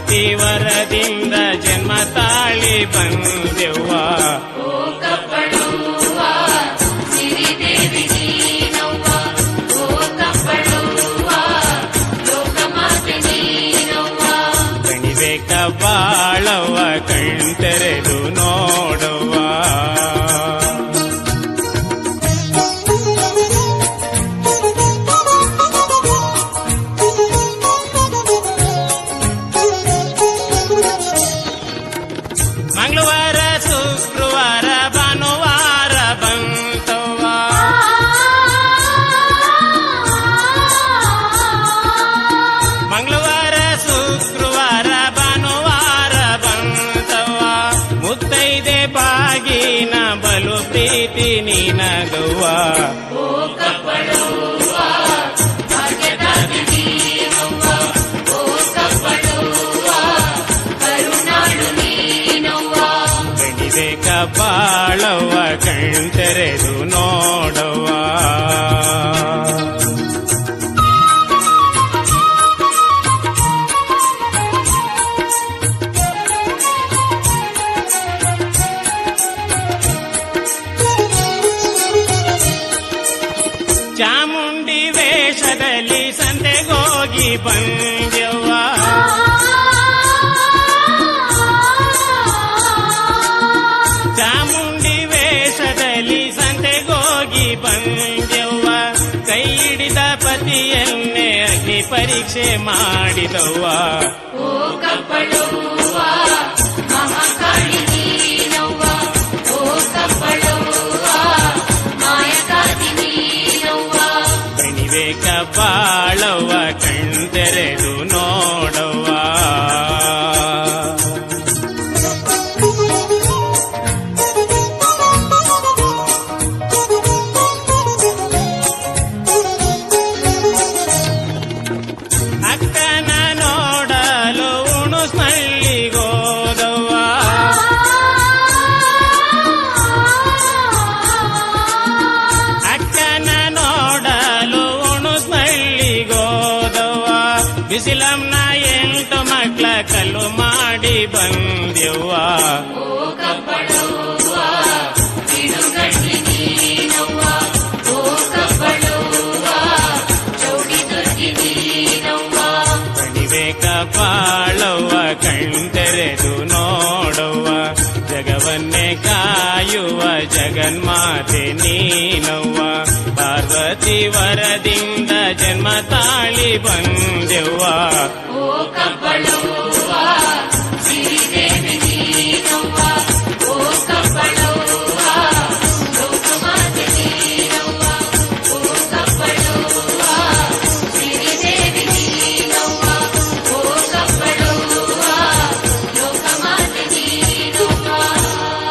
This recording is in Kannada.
ಪಾರ್ವತಿ ವರದಿಂದ ಜನ್ಮ ತಾಳಿ ಬಂದೆವ್ವ. ಗಣಿಬೇಕ ಬಾಳವ್ವ ಕಣ್ತೆರೆದು ನೋಡವ್ವ. ಮಂಗಳವಾರ ಶುಕ್ರವಾರ ಭಾನುವಾರ ಬಂತವ್ವ. ಮಂಗಳವಾರ ಶುಕ್ರವಾರ ಭಾನುವಾರ ಬಂತವ್ವ. ಮುತ್ತೈದೆ ಬಾಗಿನ ಬಲು ಪ್ರೀತಿ ನೀನಗವ್ವ. ಗಣಿಬೇಕ ಬಾಳವ್ವ ಕಣ್ತೆರೆದು ನೋಡವ್ವ. ಚಾಮುಂಡಿ ವೇಷದಲ್ಲಿ ಸಂತೆಗೋಗಿ ಬಂದೆವ್ವ. ಚಾಮುಂಡಿ ವೇಷದಲ್ಲಿ ಸಂತೆಗೋಗಿ ಬಂದೆವ್ವ. ಕೈ ಹಿಡಿದ ಪತಿಯನ್ನೇ ಅಗ್ನಿ ಪರೀಕ್ಷೆ ಮಾಡಿದವ್ವ. ಗಣಿಬೇಕ ಬಾಳವ್ವ ಕಣ್ತೆರೆದು ನೋಡವ್ವ. ಅಕ್ಕನ ನೋಡಲು ಉಣುಸ್ನಳ್ಳಿಗೋದವ್ವ. ಅಕ್ಕನ ನೋಡಲು ಉಣುಸ್ನಳ್ಳಿಗೋದವ್ವ. ಬಿಸಿಲಮ್ನ 8 ಮಕ್ಳ ಕಲ್ಲು ಮಾಡಿ ಬಂದೆವ್ವ. ಗಣಿಬೇಕ ಬಾಳವ್ವ ಕಣ್ತೆರೆದು ನೋಡವ್ವ. ಜಗವನ್ನೇ ಕಾಯುವ ಜಗನ್ಮಾತೆ ನೀನವ್ವ. ಪಾರ್ವತಿ ವರದಿಂದ ಜನ್ಮ ತಾಳಿ ಬಂದೆವ್ವ.